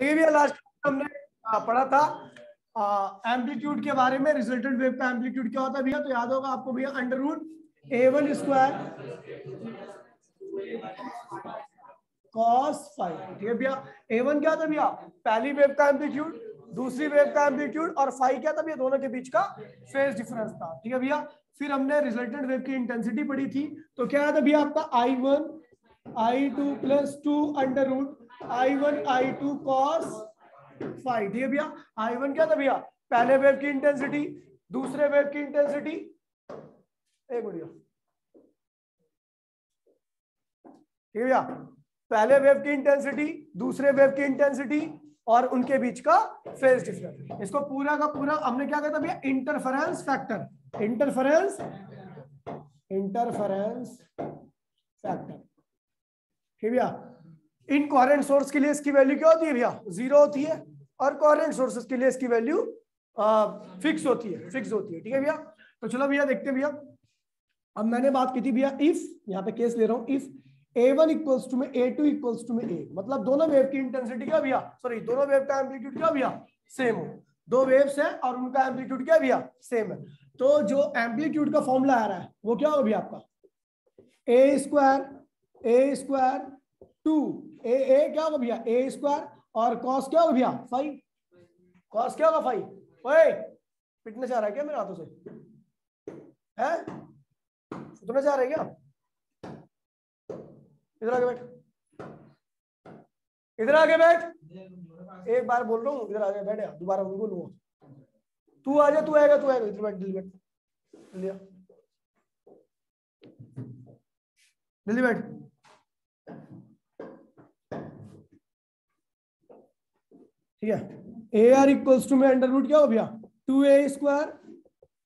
देखिए भैया लास्ट हमने पढ़ा था एम्पलीट्यूड के बारे में, रिजल्टेंट वेव का एम्पलीट्यूड क्या होता है भैया, तो याद होगा आपको भैया under root A1 square cos five. ठीक है भैया, A1 क्या था भैया, पहली वेव का एम्पलीट्यूड, दूसरी वेव का एम्पलीट्यूड, और फाइव क्या था भैया, दोनों के बीच का फेज डिफरेंस था। ठीक है भैया, फिर हमने रिजल्टेंट वेव की इंटेंसिटी पढ़ी थी, तो क्या था भैया आपका I1 I2 plus 2 under root I1 I2 cos five. ठीक है भैया, I1 क्या था भैया, पहले वेव की इंटेंसिटी, दूसरे वेव की इंटेंसिटी, एक मिनट, ठीक है भैया, पहले वेव की इंटेंसिटी, दूसरे वेव की इंटेंसिटी और उनके बीच का फेज डिफरेंस। इसको पूरा का पूरा हमने क्या कहता भैया, इंटरफेरेंस फैक्टर, इंटरफेरेंस फैक्टर। ठीक है भैया, इनकोहेरेंट सोर्स के लिए इसकी वैल्यू क्या होती है भैया, 0 होती है, और कोहेरेंट सोर्सेस के लिए इसकी वैल्यू फिक्स होती है, ठीक है भैया। तो चलो भैया देखते हैं भैया, अब मैंने बात की थी भैया इफ, यहाँ पे केस ले रहा हूं, इफ A1 इक्वल्स टू में A2 इक्वल्स टू में A, मतलब दोनों वेव की इंटेंसिटी क्या भैया, सॉरी दोनों वेव का एम्पलीट्यूड क्या भैया सेम हो, दो वेव्स है और उनका एम्पलीट्यूड क्या भैया सेम है, तो जो एम्पलीट्यूड का फॉर्मूला आ रहा है वो क्या होगा भैया आपका, ए स्क्वायर 2 ए क्या होगा भैया A स्क्वायर, और कॉस क्या होगा भैया 5, कॉस क्या होगा 5। ओए पिटने जा रहा है क्या मेरे हाथों से, है सुतने जा रहा है क्या, इधर आके बैठ, इधर आके बैठ, एक बार बोल रहा हूँ इधर आके बैठ, दोबारा नहीं बोलूंगा, तू आ जा, तू आएगा इधर बैठ, जल्दी बैठ, जल्दी बैठ। ठीक है, ए आर इक्वल्स टू में अंडर रूट क्या हो भैया 2A स्क्वायर,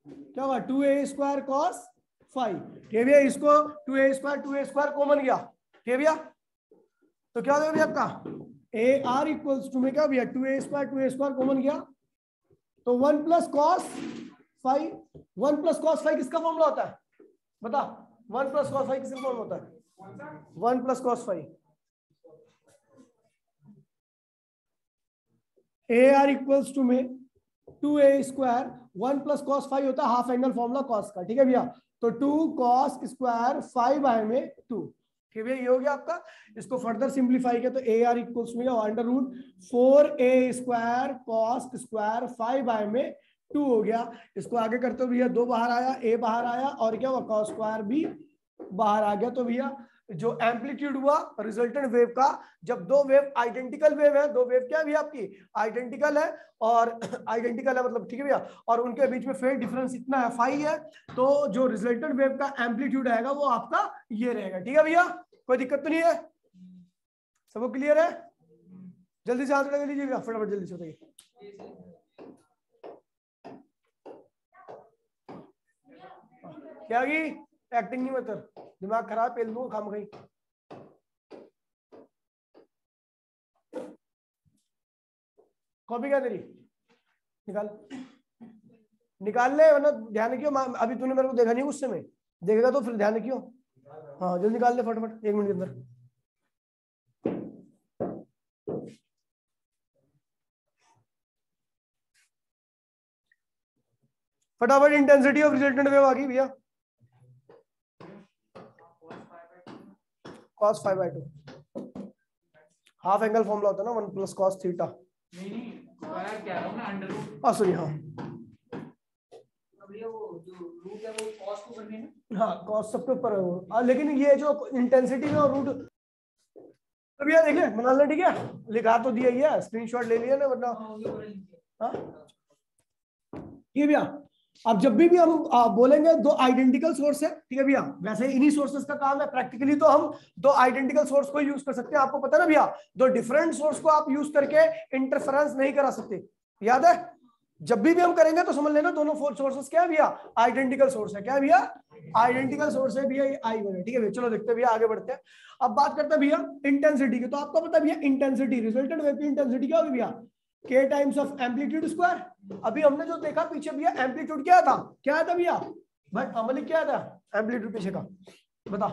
क्या हुआ 2A स्क्वायर कॉस 5। ठीक है भैया, इसको 2A स्क्वायर कॉमन गया, ठीक है भैया, तो क्या हो भैया आपका ए आर इक्वल्स टू में क्या भैया 2A स्क्वायर कॉमन गया, तो 1 प्लस कॉस 5, 1 प्लस कॉस 5 किसका फॉर्मूला होता है बता, 1 प्लस कॉस 5 किसका फॉर्मूला होता है, 1 plus cos 5, A R equals to में 2A स्क्वायर 1 प्लस कॉस 5 होता है हाफ एंगल फॉर्मूला कॉस का। ठीक है भैया, तो 2 कॉस स्क्वायर 5 बाय में 2। ठीक है भैया, ये हो गया आपका, इसको फर्दर सिंप्लीफाई किया तो ए आर इक्वल्स में under root 4A square cos square 5 by में 2 हो गया। इसको आगे करते हो भैया, 2 बाहर आया, ए बाहर आया, और क्या हुआ कॉस स्क्वायर भी बाहर आ गया। तो भैया जो एम्पलीट्यूड हुआ रिजल्टेंट वेव का, जब दो वेव आइडेंटिकल वेव है, दो वेव क्या भी आपकी आइडेंटिकल है, और आइडेंटिकल है मतलब, ठीक है भैया, और उनके बीच में फेज डिफरेंस इतना है फाई है, तो जो रिजल्टेंट वेव का एम्पलीट्यूड आएगा वो आपका ये रहेगा। ठीक है भैया, कोई दिक्कत तो नहीं है, सबको क्लियर है, जल्दी से आंसर लगा लीजिएगा फटाफट, जल्दी से बताइए। क्या की एक्टिंग नहीं मतलब, दिमाग खराब, पेल दूंगा खाम गई। कॉपी क्या तेरी, निकाल ले, वरना ध्यान रखियो, अभी तूने मेरे को देखा नहीं गुस्से में, देखेगा तो फिर ध्यान रखियो। हाँ जल्दी निकाल ले फटाफट, 1 मिनट के अंदर। फटाफट, इंटेंसिटी ऑफ रिजल्टेंट वेव आ गई भैया, cos 5/2 हाफ एंगल फॉर्मूला होता है ना, 1 प्लस cos थीटा, सॉरी हाँ हाँ कॉस सबके ऊपर है, लेकिन ये जो इंटेंसिटी में और रूट, तो भैया देख ले बना ले, ठीक है, लिखा तो दिया ही है, स्क्रीनशॉट ले लिया ना, वरना हाँ ये भैया। अब जब भी हम बोलेंगे दो आइडेंटिकल सोर्स है, ठीक है भैया, वैसे इन्हीं सोर्सेस का काम है, प्रैक्टिकली तो हम दो आइडेंटिकल सोर्स को यूज कर सकते हैं, आपको पता है ना भैया, दो डिफरेंट सोर्स को आप यूज करके इंटरफेरेंस नहीं करा सकते, याद है, जब भी हम करेंगे तो समझ लेना दोनों सोर्सेस क्या है भैया आइडेंटिकल सोर्स है, क्या है भैया आइडेंटिकल सोर्स है भैया, ये I1 है। ठीक है भैया, चलो देखते हैं भैया, आगे बढ़ते हैं। अब बात करते हैं भैया इंटेंसिटी की, तो आपको पता है भैया इंटेंसिटी, रिजल्टेंट वेव की इंटेंसिटी क्या होगी भैया k times of amplitude square. अभी हमने जो देखा पीछे भैया, एम्पलीट्यूड क्या था भैया भाई, अमली क्या था एम्पलीट्यूड पीछे का बता,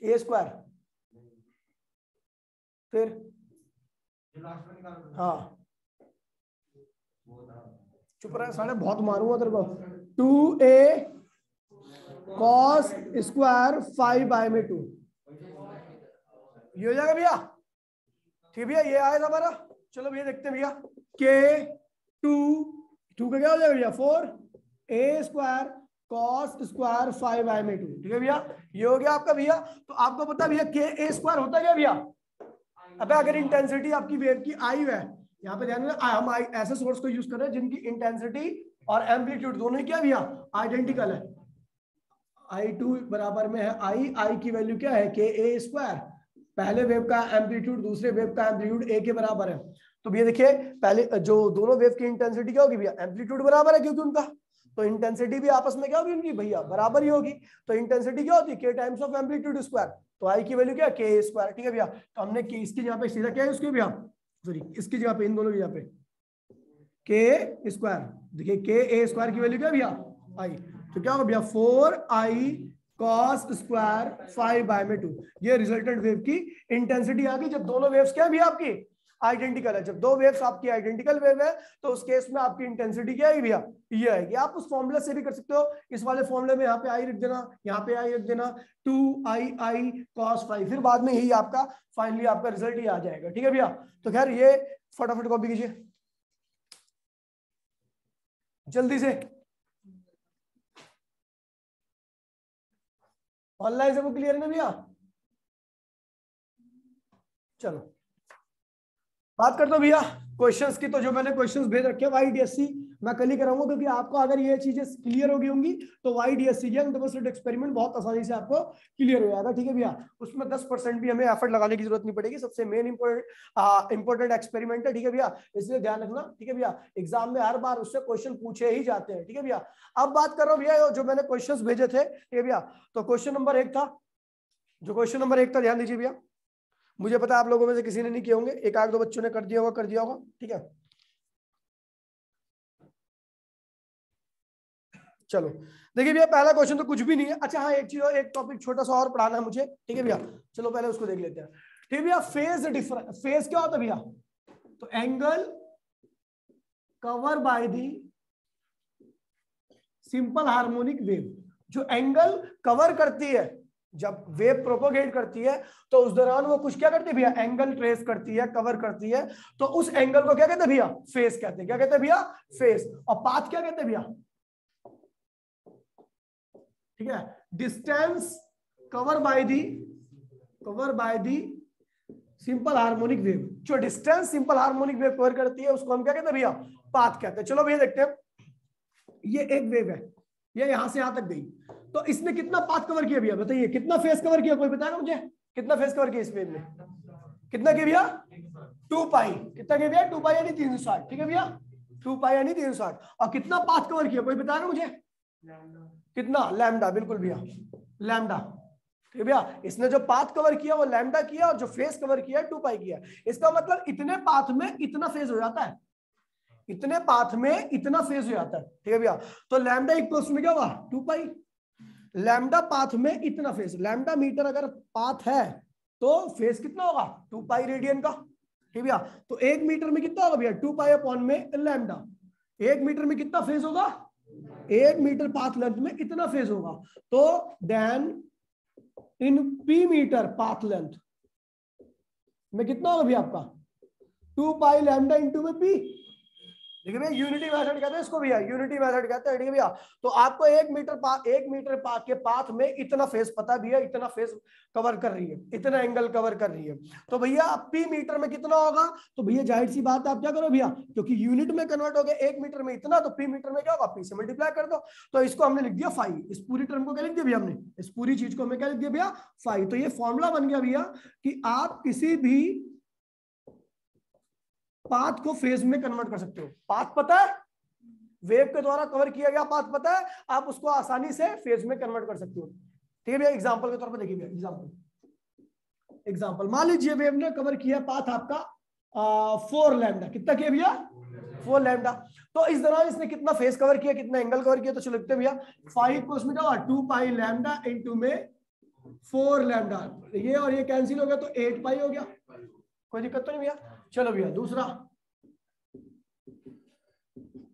ए स्क्वायर फिर हाँ चुप रहा साढ़े बहुत मारूंगा तेरे को 2a cos स्क्वायर 5/2 ये हो जाएगा भैया। ठीक भैया ये आया था हमारा। चलो भैया देखते हैं भैया के 2 का क्या हो जाएगा भैया 4a स्क्वायर cos स्क्वायर 5/2। ठीक है भैया ये हो गया आपका भैया। तो आपको पता भैया के a स्क्वायर होता है क्या भैया। अब अगर इंटेंसिटी आपकी वेव की आई है, यहाँ पे ध्यान में हम ऐसे सोर्स को यूज कर रहे हैं जिनकी इंटेंसिटी और एम्पलीट्यूड दोनों ही क्या भैया आइडेंटिकल है। I2 बराबर में है आई की वैल्यू क्या है के ए स्क्वायर। पहले वेव का एम्पलीट्यूड दूसरे वेव का एम्पलीट्यूड ए के बराबर है। तो भैया देखिए पहले जो दोनों वेव की इंटेंसिटी क्या होगी भैया एम्पलीट्यूड बराबर है क्योंकि उनका, तो इंटेंसिटी भी आपस में क्या होगी उनकी भैया बराबर ही होगी। तो इंटेंसिटी क्या होती है के टाइम्स ऑफ एम्पलीट्यूड स्क्वायर। तो आई की वैल्यू क्या है के स्क्वायर। ठीक है भैया तो हमने इसकी जगह पे सीधा क्या है उसके भैया सॉरी इसकी जगह पे इन दोनों की जगह पे के स्क्वायर। देखिए के ए स्क्वायर की वैल्यू क्या भैया आई। तो क्या होगा भैया 4i cos स्क्वायर 5/2। ये रिजल्टेंट वेव की इंटेंसिटी आ गई जब दोनों वेव्स क्या है भैया आपकी आइडेंटिकल है। जब दो वेव्स आपकी आइडेंटिकल वेव है तो उस केस में आपकी इंटेंसिटी क्या आएगी भैया ये आएगी। आप उस फॉर्मूला से भी कर सकते हो। इस वाले फॉर्मूले में यहाँ पे आई रख देना, यहाँ पे आई रख देना 2i cos 5, फिर बाद में यही आपका फाइनली आपका रिजल्ट ही आ जाएगा। ठीक है भैया तो खैर ये फटाफट कॉपी कीजिए जल्दी से। ऑनलाइन से वो क्लियर है ना भैया। चलो बात करते हो भैया क्वेश्चंस की। तो जो मैंने क्वेश्चंस भेज रखे YDSC मैं कल ही कराऊंगा क्योंकि आपको अगर ये चीजें क्लियर होगी होंगी तो YDSC यंग डेमोस्ट्रेट एक्सपेरिमेंट बहुत आसानी से आपको क्लियर हो जाएगा। ठीक है भैया उसमें 10% भी हमें एफर्ट लगाने की जरूरत नहीं पड़ेगी। सबसे मेन इंपॉर्टेंट एक्सपेरिमेंट है। ठीक है भैया इसलिए ध्यान रखना। ठीक है भैया एग्जाम में हर बार उससे क्वेश्चन पूछे ही जाते हैं। ठीक है भैया अब बात कर रहा हूँ भैया जो मैंने क्वेश्चन भेजे थे। ठीक है भैया तो क्वेश्चन नंबर 1 था, जो क्वेश्चन नंबर 1 था ध्यान दीजिए भैया। मुझे पता है आप लोगों में से किसी ने नहीं किए होंगे, एक आध दो बच्चों ने कर दिया होगा। ठीक है चलो देखिए भैया पहला क्वेश्चन तो कुछ भी नहीं है। अच्छा हाँ एक चीज और एक टॉपिक छोटा सा और पढ़ाना है मुझे। ठीक है भैया चलो पहले उसको देख लेते हैं। ठीक है भैया फेज डिफरेंस, फेज क्या होता है भैया तो angle cover by the simple harmonic wave. जो एंगल कवर करती है जब वेव प्रोपोगेट करती है तो उस दौरान वो कुछ क्या करती है भैया एंगल ट्रेस करती है कवर करती है। तो उस एंगल को क्या कहते हैं भैया फेज कहते हैं। क्या कहते हैं भैया फेज। और पाथ क्या कहते हैं भैया ठीक है distance cover by the simple harmonic wave. जो distance simple harmonic wave cover करती है उसको हम क्या कहते हैं भैया पाथ कहते हैं। चलो भैया देखते हैं ये एक वेव है ये यहां से यहां तक गई तो इसने कितना पाथ कवर किया भैया बताइए कितना फेस कवर किया कोई बताएगा मुझे कितना फेस कवर किया इस वेव में कितना किया भैया 2 पाई। कितना किया भैया 2 पाई यानी 360। ठीक है भैया 2 पाई यानी 360। और कितना पाथ कवर किया कोई बताएगा मुझे कितना लैम्डा। बिल्कुल भैया लैम्डा। ठीक है भैया इसने जो पाथ कवर किया वो लैम्डा किया और जो फेस कवर किया 2 पाई किया। इसका मतलब इतने पाथ में इतना फेज हो जाता है, इतने पाथ में इतना फेज हो जाता है। ठीक है भैया तो लैम्डा इक्वल्स में क्या होगा 2 पाई। लैम्डा पाथ में इतना फेज, लैम्डा मीटर अगर पाथ है तो फेज कितना होगा 2 पाई रेडियन का। ठीक भैया तो 1 मीटर में कितना होगा भैया 2 पाई अपॉन में लैम्डा। 1 मीटर में कितना फेज होगा 1 मीटर पाथ लेंथ में इतना फेज होगा। तो then in P metre path length में कितना होगा भैया आपका 2 पाई लैम्डा इंटू में पी। देखिए भैया यूनिटी मेथड कहते हैं इसको भैया यूनिटी मेथड कहते हैं। ठीक है भैया तो आपको 1 मीटर के पाथ में इतना फेस पता भी है, इतना फेस कवर कर रही है, इतना एंगल कवर कर रही है। तो भैया पी मीटर में कितना होगा तो भैया जाहिर सी बात है आप क्या करो भैया क्योंकि यूनिट में कन्वर्ट हो गया 1 मीटर में इतना तो पी मीटर में क्या होगा पी से मल्टीप्लाई कर दो। तो इसको हमने लिख दिया 5। इस पूरी टर्म को क्या लिख दिया भैया हमने इस पूरी चीज को हमें क्या लिख दिया भैया 5। तो ये फॉर्मूला बन गया भैया कि आप किसी भी पाथ को फेज में कन्वर्ट कर सकते हो। पाथ पता है वेव के द्वारा कवर किया गया पाथ पता है आप उसको आसानी से फेज में कन्वर्ट कर सकते हो। ठीक है भैया एग्जांपल के तौर पर देखिए एग्जांपल मान लीजिए वेव ने कवर किया पाथ आपका 4 लैम्डा। कितना किया भैया 4 लैम्डा। तो इस दौरान इसने कितना फेस कवर किया कितना एंगल कवर किया तो चलो लिखते हैं भैया 5 को उसमें क्या 2 पाई लैम्डा इनटू में 4 लैम्डा। ये और ये कैंसिल हो गया तो 8 पाई हो गया। कोई दिक्कत तो नहीं भैया। चलो भैया दूसरा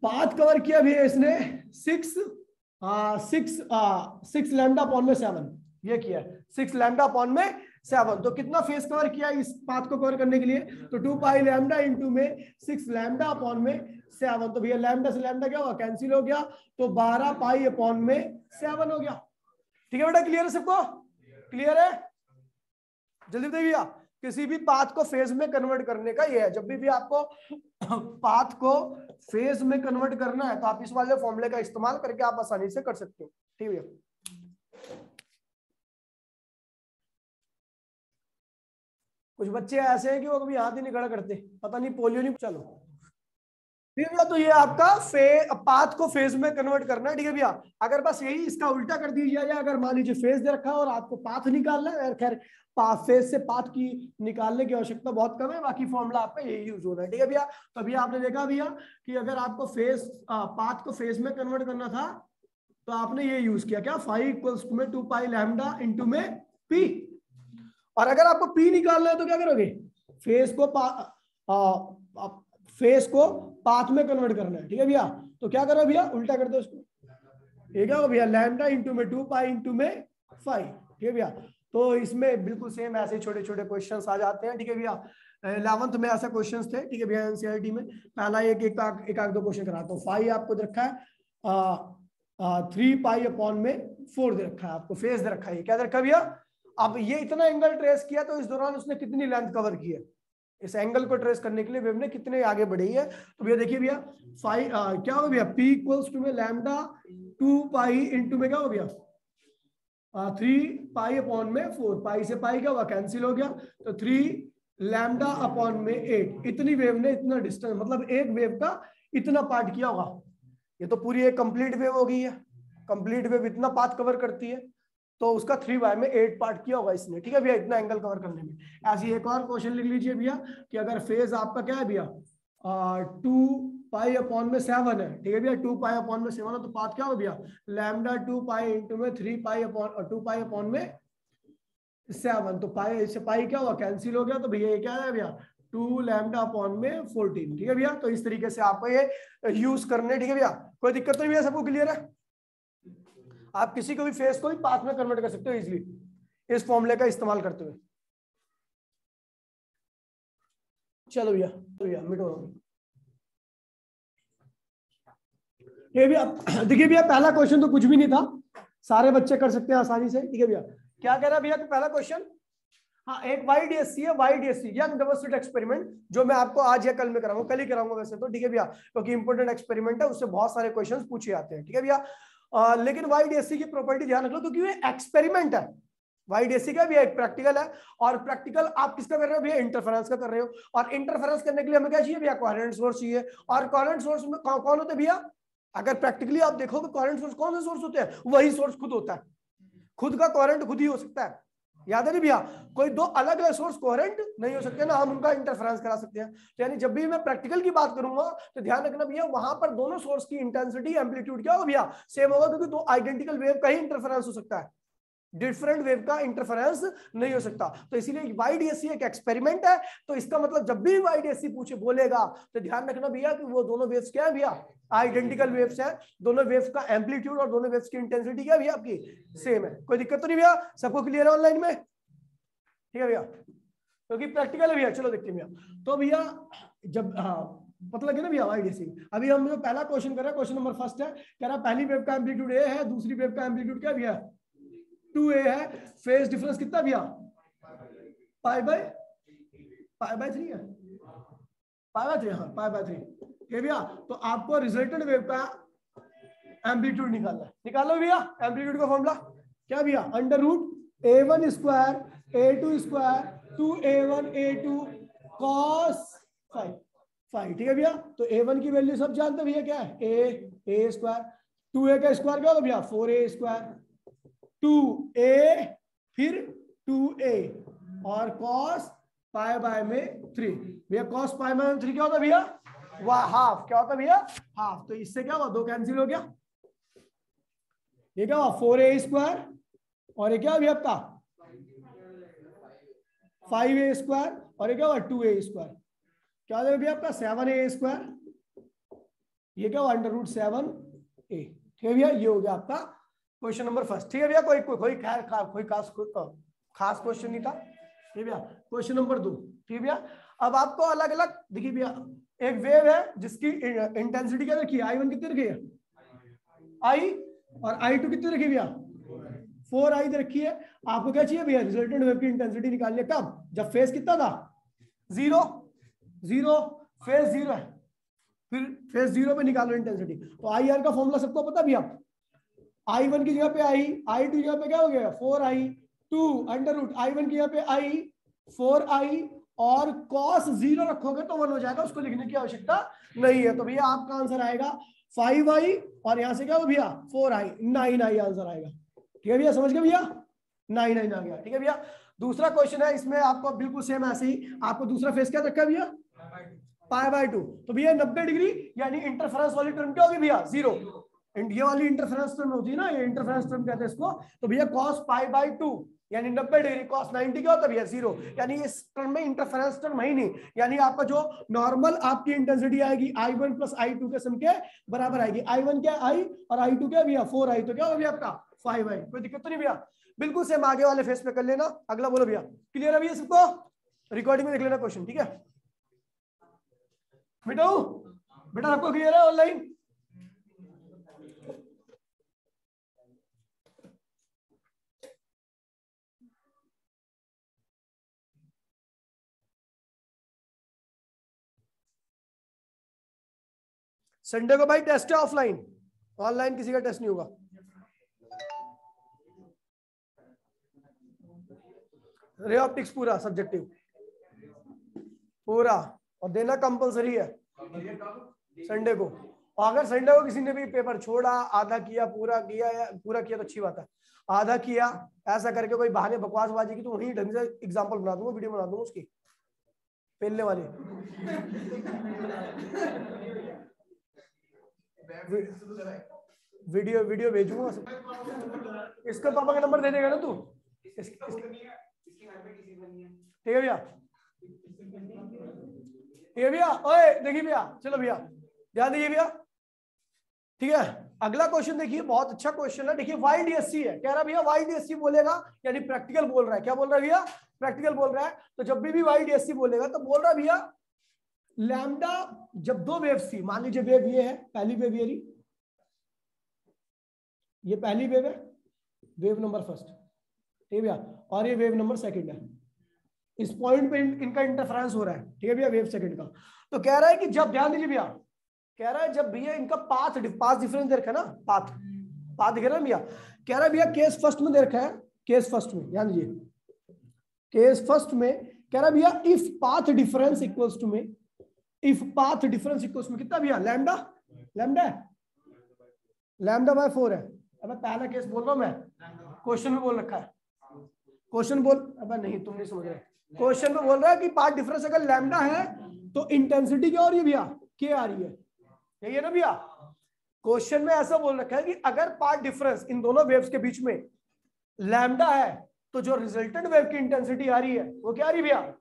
पाथ कवर किया भैया इसने 6 लैम्डा अपॉन में 7, ये किया 6 लैम्डा अपॉन में 7। तो कितना फेस कवर किया इस पाथ को कवर करने के लिए? तो 2 पाई लैम्डा इंटू में 6 लैम्डा अपॉन में 7। तो भैया लैम्डा से लैम्डा क्या हुआ? कैंसिल हो गया, तो 12 पाई अपॉन में 7 हो गया। ठीक है बेटा, क्लियर है सबको? क्लियर है? जल्दी बताइए भैया। किसी भी पाथ को फेज में कन्वर्ट करने का ये है, जब भी आपको पाथ को फेज में कन्वर्ट करना है तो आप इस वाले फॉर्मूले का इस्तेमाल करके आप आसानी से कर सकते हो। ठीक है भैया। कुछ बच्चे ऐसे हैं कि वो कभी हाथ ही नहीं खड़ा करते, पता नहीं पोलियो नहीं। चलो ठीक है भैया, तो ये आपका पाथ को फेज में कन्वर्ट करना है। ठीक है भैया, अगर बस यही इसका उल्टा कर दिया जाए, अगर मान लीजिए फेज दे रखा है और आपको पाथ निकालना है, खैर फेज से पाथ की निकालने की आवश्यकता बहुत कम है, बाकी फॉर्मूला आपका यही यूज होना है। ठीक है भैया, तो अभी आपने देखा भैया कि अगर आपको पाथ को फेज में कन्वर्ट करना था तो आपने ये यूज किया, क्या? 5 = 2 पाई लैम्डा इंटू में पी। और अगर आपको पी निकालना है तो क्या करोगे? फेस को पाथ में कन्वर्ट करना है। ठीक है भैया, तो क्या करो भैया? उल्टा कर दो इसको। ये क्या होगा भैया? लैम्डा इंटू में 2 पाई इंटू में 5। ठीक है भैया, तो इसमें बिल्कुल सेम ऐसे छोटे छोटे क्वेश्चंस आ जाते हैं। ठीक है भैया, 11th में ऐसा क्वेश्चंस थे। ठीक है भैया, एनसीईआरटी में पहला एक आध दो क्वेश्चन कराता हूँ। 5 आपको दे रखा है, 3 पाई अपॉन में 4 दे रखा है, आपको फेस दे रखा है। क्या दे रखा है भैया? अब ये इतना एंगल ट्रेस किया तो इस दौरान उसने कितनी लेंथ कवर की है? इस एंगल को ट्रेस करने के लिए वेव ने कितने आगे बढ़ी है? तो भैया देखिए भैया, 5 क्या होगा भैया? P = में लैम्डा 2 पाई इंटू में क्या होगा भैया? 3 पाई अपॉन में 4। पाई से पाई क्या हुआ? कैंसिल हो गया, तो 3 लैम्डा अपॉन में 8। इतनी वेव ने इतना डिस्टेंस, मतलब एक वेव का इतना पार्ट किया होगा। ये तो पूरी एक कंप्लीट वेव हो गई है। कंप्लीट वेव इतना पाथ कवर करती है, तो उसका 3 में 8 पार्ट किया होगा इसने। ठीक है भैया, इतना एंगल कवर करने में। ऐसी एक और क्वेश्चन लिख लीजिए भैया कि अगर फेज आपका क्या है भैया? 2 पाई अपॉन में 7 है। ठीक है भैया, 2 पाई अपॉन में 7 है, तो पाथ क्या होगा भैया? लैम्डा 2 पाई इंटू में 3 पाई अपॉन 2 पाई अपॉन में 7। तो पाई से पाई क्या हुआ? कैंसिल हो गया, तो भैया ये क्या है भैया? 2 लैम्डा अपॉन में 14। ठीक है भैया, तो इस तरीके से आपको ये यूज करने। ठीक है भैया, कोई दिक्कत तो नहीं भैया? सबको क्लियर है? आप किसी को भी फेस को भी पाथ में कन्वर्ट कर सकते हो इजीली इस फॉर्मूले का इस्तेमाल करते हुए। चलो भैया, तो भैया मिटो। ये भी देखिए भैया, पहला क्वेश्चन तो कुछ भी नहीं था, सारे बच्चे कर सकते हैं आसानी से। ठीक है भैया, क्या कह रहा है भैया? तो पहला क्वेश्चन, हाँ, एक YDSC है, YDSC young double slit experiment, जो मैं आपको आज या कल में कराऊंगा, कल ही कराऊंगा वैसे तो। ठीक है भैया, क्योंकि इंपोर्टेंट एक्सपेरिमेंट है, उससे बहुत सारे क्वेश्चंस पूछे जाते हैं। ठीक है भैया, लेकिन YDSC की प्रॉपर्टी ध्यान रख लो, क्योंकि ये एक्सपेरिमेंट है। YDSC का भी एक प्रैक्टिकल है, और प्रैक्टिकल आप किसका कर रहे हो भैया? इंटरफेरेंस का कर रहे हो। और इंटरफेरेंस करने के लिए हमें क्या चाहिए भैया? कोहेरेंट सोर्स चाहिए। और कोहेरेंट सोर्स में कौन होते हैं भैया? अगर प्रैक्टिकली आप देखोगे कोहेरेंट सोर्स कौन से सोर्स होते हैं? वही सोर्स खुद होता है। खुद का कोहेरेंट खुद ही हो सकता है, याद है नहीं भैया? कोई दो अलग अलग सोर्स कोहेरेंट नहीं हो सकते ना, हम उनका इंटरफेरेंस करा सकते हैं। तो यानी जब भी मैं प्रैक्टिकल की बात करूंगा तो ध्यान रखना भैया, वहां पर दोनों सोर्स की इंटेंसिटी एम्पलीट्यूड क्या होगा भैया? सेम होगा, क्योंकि दो आइडेंटिकल वेव का ही इंटरफेरेंस हो सकता है, डिफरेंट वेव का इंटरफेरेंस नहीं हो सकता। तो इसीलिए YDSC एक एक्सपेरिमेंट है। तो इसका मतलब जब भी YDSC पूछे बोलेगा तो ध्यान रखना भैया कि वो दोनों वेव्स क्या है भैया? आइडेंटिकल वेव्स हैं। दोनों वेव्स का एम्पलीट्यूड और दोनों वेव्स की इंटेंसिटी क्या है भैया? आपकी सेम है। कोई दिक्कत तो नहीं भैया? सबको क्लियर है ऑनलाइन में? ठीक है भैया, क्योंकि प्रैक्टिकल है भैया। चलो देखते हैं भैया। तो भैया जब, हाँ पता लगे ना भैया YDSC। अभी हम जो पहला क्वेश्चन कर रहे हैं, क्वेश्चन नंबर फर्स्ट है, कह रहा पहली वेव का एम्पलीट्यूड A है, दूसरी वेव का एम्पलीट्यूड क्या भैया? 2A है। फेज डिफरेंस कितना भैया? पाई बाय 3 है, पाई बाय 3, हाँ पाई बाय 3। ये भैया, तो आपको रिजल्टेंट वेव का एम्पलीट्यूड निकालना है। निकालो भैया एम्पलीट्यूड का फॉर्मूला क्या भैया? √A1 square A2 square 2A1 A2 cos 5। ठीक है भैया, तो A1 की वैल्यू सब जानते भैया, क्या है? A स्क्वायर, 2A का स्क्वायर क्या होगा भैया? 4A स्क्वायर, 2A फिर 2A और cos पाई बाय में 3। भैया cos पाई बाय में 3 क्या होता है भैया? वाह, हाफ। क्या होता है भैया? हाफ। तो इससे क्या हुआ? 2 कैंसिल हो गया। ये क्या हुआ? 4A स्क्वायर और ये क्या भैया आपका 5A स्क्वायर और ये क्या हुआ 2a², क्या हो जाएगा भैया आपका 7a², ये क्या हुआ √7a। ठीक है भैया, ये हो गया आपका क्वेश्चन नंबर फर्स्ट। ठीक है भैया, कोई खास क्वेश्चन नहीं था। ठीक है भैया, क्वेश्चन नंबर 2। ठीक है भैया, अब आपको अलग अलग देखिए भैया, एक वेव है जिसकी इंटेंसिटी क्या रखी है, I1 कितनी रखी है, I, और I2 कितनी रखी है भैया, 4I रखी है। आपको क्या चाहिए भैया, रिजल्टेंट वेव की इंटेंसिटी निकालनी है। कब, जब फेज कितना था, 0, फेज 0 है, फिर फेज 0 पे निकालो इंटेंसिटी। तो IR का फॉर्मूला सबको पता भैया, I1 की जगह पे I, I2 की जगह पे क्या हो गया 4I2 √I1 की जगह पे I 4I, और cos 0 रखोगे तो 1 हो जाएगा, उसको लिखने की आवश्यकता नहीं है। तो भैया आपका आंसर आएगा 5I, और यहां से क्या हो भैया 4I, 9I आंसर आएगा। ठीक है भैया, समझ गए भैया, 9 आ गया। ठीक है भैया, दूसरा क्वेश्चन है, इसमें आपको बिल्कुल सेम ऐसे ही आपको दूसरा फेस क्या रखा है भैया, π/2। तो भैया 90 डिग्री यानी इंटरफेरेंस वाली टर्म क्या होगी भैया, 0। ये वाली इंटरफेरेंस टर्म होती है ना, ये इंटरफेरेंस टर्म कहते हैं इसको। तो भैया cos π/2 यानी 90 डिग्री, cos 90 क्या होता है भैया 0, यानी इस टर्म में इंटरफेरेंस टर्म है ही नहीं, यानी आपका जो नॉर्मल आपकी इंटेंसिटी आएगी I1 + I2 के सम के बराबर आएगी। I1 क्या I और I2 क्या भैया 4I, तो क्या होगा भैया आपका 5I। कोई दिक्कत तो नहीं भैया, बिल्कुल सेम आगे वाले फेस पे कर लेना। अगला बोलो भैया, क्लियर है भैया सबको, रिकॉर्डिंग में देख लेना क्वेश्चन। ठीक है बेटा आपको क्लियर है ऑनलाइन? संडे को भाई टेस्ट है ऑफलाइन, ऑनलाइन किसी का टेस्ट नहीं होगा। रे ऑप्टिक्स पूरा सब्जेक्टिव पूरा, और देना कंपलसरी है संडे को। और अगर संडे को किसी ने भी पेपर छोड़ा, आधा किया, पूरा किया तो अच्छी बात है, आधा किया ऐसा करके कोई बहाने बकवासबाजी की तो वहीं ढंग से एग्जांपल बना दूंगा, वीडियो बना दूंगा उसकी पेलने वाली। वीडियो भेजूंगा, इसका पापा का नंबर दे देगा ना तू। ठीक है भैया, ठीक है भैया, ओए देखिए भैया, चलो भैया ध्यान दीजिए भैया। ठीक है, अगला क्वेश्चन देखिए, बहुत अच्छा क्वेश्चन है। देखिए YDSC है, कह रहा भैया YDSC बोलेगा यानी प्रैक्टिकल बोल रहा है। क्या बोल रहा है भैया, प्रैक्टिकल बोल रहा है। तो जब भी YDSC बोलेगा तो बोल रहा है भैया लैम्डा, जब दो वेव्स थी, मान लीजिए वेव ये है, पहली वेव ये रही, ये पहली वेव है, वेव नंबर फर्स्ट, ठीक है भैया, और ये वेव नंबर सेकंड है। इस पॉइंट पे इनका इंटरफेरेंस हो रहा है, ठीक है भैया, वेव सेकंड का। तो कह रहा है कि जब, ध्यान दीजिए भैया, कह रहा है जब भैया इनका पाथ डिफरेंस दे रखा है ना, पाथ दिख रहा है भैया, कह रहा है भैया केस फर्स्ट में दे रखा है, केस फर्स्ट में ध्यान दीजिए, केस फर्स्ट में कह रहा है भैया if path difference equals to में, इफ पाथ डिफरेंस इक्वल्स में कितना भैया, लैम्डा, लैम्डा/4 है। अब पहला केस बोल रहा हूं मैं, क्वेश्चन में बोल रखा है, क्वेश्चन बोल, अब नहीं तुम नहीं समझ रहे, क्वेश्चन में बोल रहा है कि पाथ डिफरेंस अगर लैम्डा है तो इंटेंसिटी क्या हो रही है भैया, के आ रही है, यही है ना भैया। क्वेश्चन में ऐसा बोल रखा है कि अगर पाथ डिफरेंस इन दोनों वेव्स के बीच में लैम्डा है तो जो रिजल्टेंट वेव की इंटेंसिटी आ रही है वो क्या आ रही है भैया,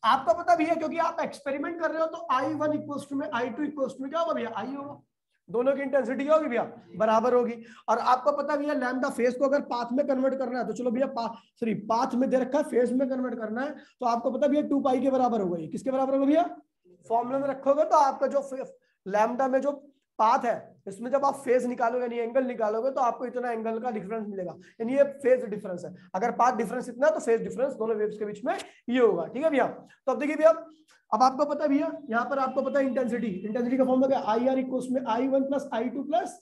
आपको पता भी है, क्योंकि आप एक्सपेरिमेंट कर रहे हो। तो I1 इक्वल्स टू में I2 इक्वल्स टू में क्या होगा भैया, I होगा, दोनों की इंटेंसिटी क्या होगी भैया, बराबर होगी। और आपको पता भैया लैम्डा फेज को अगर पाथ में कन्वर्ट करना है तो चलो भैया पाथ में दे रखा है, फेज में कन्वर्ट करना है तो आपको पता भैया 2π के बराबर होगा। ये किसके बराबर होगा भैया, फॉर्मूला में रखोगे तो आपका जो लैम्डा में जो पाथ है इसमें जब आप फेज निकालोगे यानी एंगल निकालोगे तो आपको इतना एंगल का डिफरेंस मिलेगा, यानी ये फेज डिफरेंस है। अगर पाथ डिफरेंस इतना है तो फेज डिफरेंस दोनों वेव्स के बीच में ये होगा। ठीक है भैया, तो अब देखिए भैया, अब आपको पता भैया, यहाँ पर आपको पता है इंटेंसिटी का फॉर्मूला क्या, IR इक्वल्स में I1 + I2 +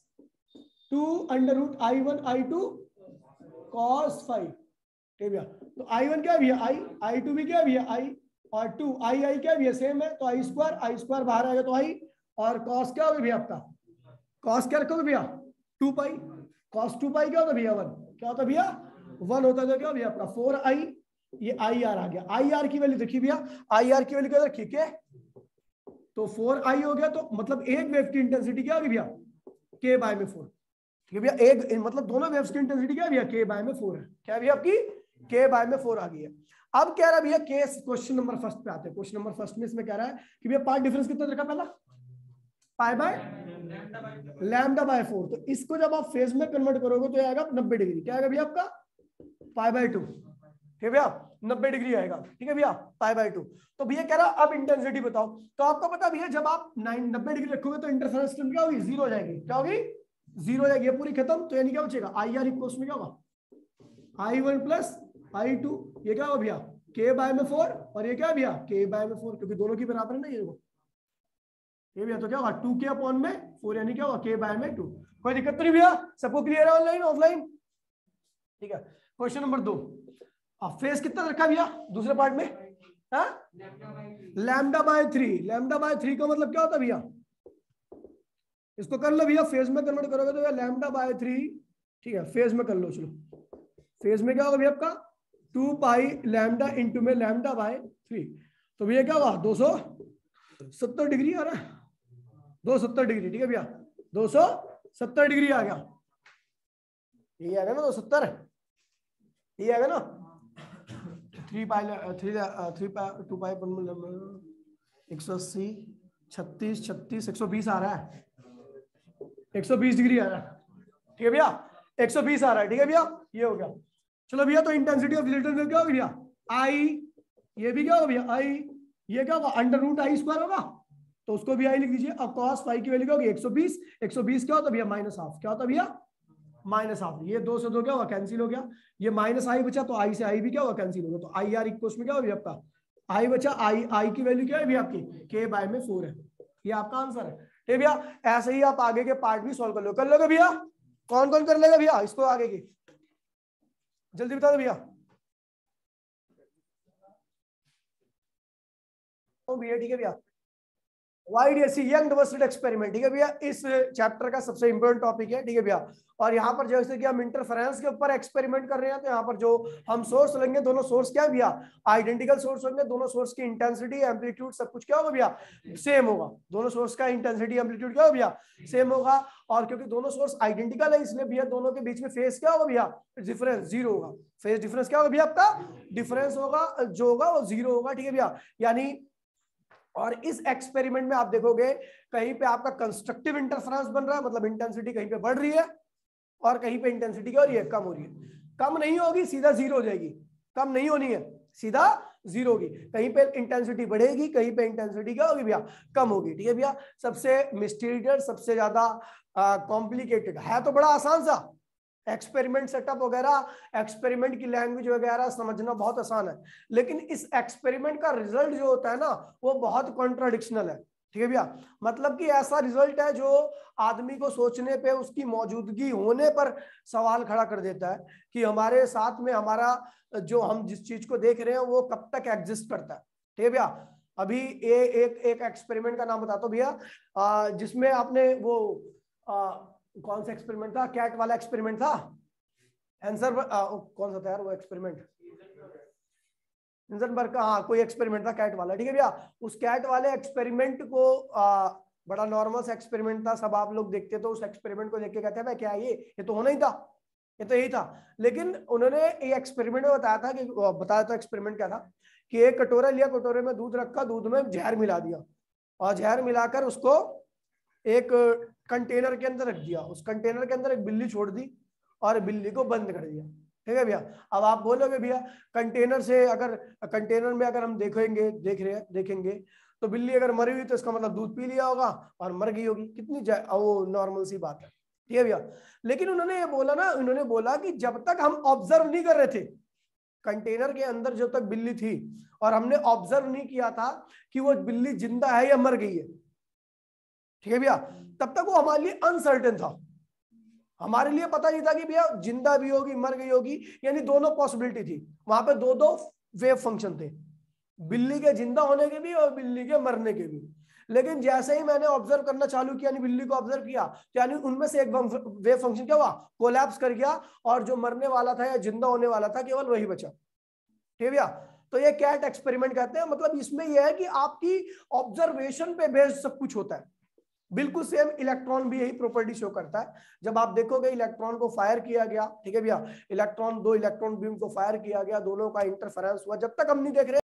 2 √I1 I2 cos 5। ठीक भैया, तो I1 क्या है भैया I2 भी क्या है भैया I, और 2 I क्या है भैया सेम है, तो I² बाहर आएगा तो I, और cos क्या होगा भैया आपका, cos क्या रखोगे भैया 2π, cos 2π क्या होता है भैया 1, क्या होता है भैया 1 होता है, तो क्या भैया आपका 4I, ये IR आ गया। IR की वैल्यू देखिए भैया, IR की वैल्यू क्या रखी क्या, तो 4I हो गया, तो मतलब एक वेव की इंटेंसिटी क्या होगी भैया K/4। ठीक है भैया, एक मतलब दोनों वेव्स की इंटेंसिटी क्या है भैया K/4 है, क्या भैया आपकी K/4 आ गई है। अब कह रहा है भैया केस क्वेश्चन नंबर फर्स्ट पे आते हैं। क्वेश्चन नंबर फर्स्ट में इसमें कह रहा है कि भैया पार्ट डिफरेंस कितना रखा पहला, पाई बाय लैम्डा बाय 4। तो इसको जब आप फेज में कन्वर्ट करोगे तो आएगा 90 डिग्री। क्या आएगा भैया आपका, पाई बाय 2। ठीक है भैया 90 डिग्री आएगा। ठीक है भैया पाई बाय 2। तो भैया कह रहा अब इंटेंसिटी बताओ। तो आपको पता भैया जब आप 90 डिग्री रखोगे तो इंटरफेरेंस क्या होगी, जीरो हो जाएगी। क्या होगी, जीरो हो जाएगी, ये पूरी खत्म। तो यानी क्या बचेगा, आई आर इक्वल्स में क्या होगा, I1 प्लस I2। ये क्या होगा भैया, K बाय में 4, और ये क्या है भैया K बाय में 4, क्योंकि दोनों की बराबर है ना ये देखो। ये भैया तो क्या होगा 2K अपॉन में 4, यानी क्या होगा K बाय में 2। कोई दिक्कत तो नहीं भैया, सबको क्लियर है ऑनलाइन ऑफलाइन। ठीक है क्वेश्चन नंबर 2। फेस कितना रखा भैया दूसरे पार्ट में, लैम्डा बाय 3। लैम्डा बाय 3 का मतलब क्या होता है भैया, इसको कर लो भैया फेज में कन्वर्ट करोगे तो भैया लैम्डा बाय 3। ठीक है फेज में कर लो, चलो फेज में क्या होगा भैया आपका 2 पाई लैम्डा इंटू में लैम्डा बाय 3। तो भैया क्या होगा 270 डिग्री आ रहा है, 270 डिग्री। ठीक है भैया 270 डिग्री आ गया। ये आ गया ना 270, ये आ गया ना 3 पाई 2 पाई 180 36 36 120 आ रहा है, 120 डिग्री आ रहा है। ठीक है भैया 120 आ रहा है। ठीक है भैया ये हो गया। चलो भैया तो इंटेंसिटी ऑफ रिलेटिव क्या होगी भैया, आई, ये भी क्या होगा भैया आई, ये क्या होगा अंडर रूट आई स्क्वायर होगा, तो उसको भी आई लिख दीजिए। अब cos फाई की वैल्यू क्या होगी 120, 120 क्या होता है भैया माइनस हाफ, क्या होता है भैया माइनस हाफ। ये 2 से 2 क्या हुआ कैंसिल हो गया, ये माइनस आई बचा तो आई से आई भी क्या हुआ कैंसिल हो गया। तो आई आर इक्वल्स में क्या होगा आपका आई बचा, आई की वैल्यू क्या है भैया आपकी K बाय में 4 है। ये आपका आंसर है। ठीक भैया ऐसे ही आप आगे के पार्ट भी सॉल्व कर लोगे भैया। कौन कौन कर लेगा भैया इसको आगे की, जल्दी बता दो भैया। भैया ठीक है भैया YDSC यंग डिवर्सिटी एक्सपेरिमेंट। ठीक है भैया इस चैप्टर का सबसे इंपॉर्टेंट टॉपिक है। ठीक है भैया और यहाँ पर जैसे कि हम इंटरफेरेंस के ऊपर एक्सपेरिमेंट कर रहे हैं तो यहाँ पर जो हम सोर्स लेंगे दोनों सोर्स क्या है भैया आइडेंटिकल सोर्स होंगे। दोनों सोर्स की इंटेंसिटी एम्पलीट्यूड सब कुछ क्या होगा भैया सेम होगा। दोनों सोर्स का इंटेंसिटी एम्पलीट्यूड क्या होगा भैया सेम होगा। और क्योंकि दोनों सोर्स आइडेंटिकल है इसलिए भैया दोनों के बीच में फेस क्या होगा भैया डिफरेंस जीरो होगा। फेस डिफरेंस क्या होगा भैया आपका डिफरेंस होगा जो होगा वो जीरो होगा। ठीक है भैया यानी और इस एक्सपेरिमेंट में आप देखोगे कहीं पे आपका कंस्ट्रक्टिव इंटरफेरेंस बन रहा है, मतलब इंटेंसिटी कहीं पे बढ़ रही है और कहीं पे इंटेंसिटी क्या हो रही है कम हो रही है। कम नहीं होगी सीधा जीरो हो जाएगी, कम नहीं होनी है सीधा जीरो होगी। कहीं पे इंटेंसिटी बढ़ेगी कहीं पे इंटेंसिटी क्या होगी भैया कम होगी। ठीक है भैया सबसे मिस्टीरियस सबसे ज्यादा कॉम्प्लिकेटेड है तो बड़ा आसान सा एक्सपेरिमेंट सेटअप वगैरह एक्सपेरिमेंट की लैंग्वेज वगैरह समझना बहुत आसान है, लेकिन इस एक्सपेरिमेंट का रिजल्ट जो होता है ना वो बहुत कॉन्ट्राडिक्शनल है। ठीक है भैया मतलब कि ऐसा रिजल्ट है जो आदमी को सोचने पे उसकी मौजूदगी होने पर सवाल खड़ा कर देता है कि हमारे साथ में हमारा जो हम जिस चीज को देख रहे हैं वो कब तक एग्जिस्ट करता है। ठीक है भैया अभी एक एक्सपेरिमेंट का नाम बताता हूँ भैया जिसमें आपने वो कौन सा एक्सपेरिमेंट था, कैट वाला एक्सपेरिमेंट था आंसर कौन सा था यार वो एक्सपेरिमेंट हिंजनबर्ग का, हाँ कोई एक्सपेरिमेंट था कैट वाला। ठीक है भैया उस कैट वाले एक्सपेरिमेंट को बड़ा नॉर्मल सा एक्सपेरिमेंट था, सब आप लोग देखते तो उस एक्सपेरिमेंट को देख के कहते हैं क्या ये तो होना ही था, ये तो यही था। लेकिन उन्होंने ये एक्सपेरिमेंट में बताया था एक्सपेरिमेंट क्या था कि एक कटोरा लिया, कटोरे में दूध रखा, दूध में जहर मिला दिया और जहर मिलाकर उसको एक कंटेनर के अंदर रख दिया। उस कंटेनर के अंदर एक बिल्ली छोड़ दी और बिल्ली को बंद कर दिया। ठीक है भैया अब आप बोलोगे भैया कंटेनर से अगर कंटेनर में अगर हम देखेंगे तो बिल्ली अगर मरी हुई तो इसका मतलब दूध पी लिया होगा और मर गई होगी, कितनी वो नॉर्मल सी बात है। ठीक है भैया लेकिन उन्होंने बोला कि जब तक हम ऑब्जर्व नहीं कर रहे थे कंटेनर के अंदर जब तक बिल्ली थी और हमने ऑब्जर्व नहीं किया था कि वो बिल्ली जिंदा है या मर गई है, ठीक है भैया तब तक वो हमारे लिए अनसर्टेन था। हमारे लिए पता नहीं था कि भैया जिंदा भी होगी मर गई होगी, यानी दोनों पॉसिबिलिटी थी। वहां पे दो वेव फंक्शन थे, बिल्ली के जिंदा होने के भी और बिल्ली के मरने के भी। लेकिन जैसे ही मैंने ऑब्जर्व करना चालू किया यानी बिल्ली को ऑब्जर्व किया तो यानी उनमें से एक वेव फंक्शन क्या हुआ कोलैप्स कर गया और जो मरने वाला था या जिंदा होने वाला था केवल वही बचा। ठीक है भैया तो ये कैट एक्सपेरिमेंट कहते हैं। मतलब इसमें यह है कि आपकी ऑब्जर्वेशन पे बेस्ड सब कुछ होता है। बिल्कुल सेम इलेक्ट्रॉन भी यही प्रॉपर्टी शो करता है। जब आप देखोगे इलेक्ट्रॉन को फायर किया गया, ठीक है भैया, दो इलेक्ट्रॉन बीम को फायर किया गया, दोनों का इंटरफेरेंस हुआ, जब तक हम नहीं देख रहे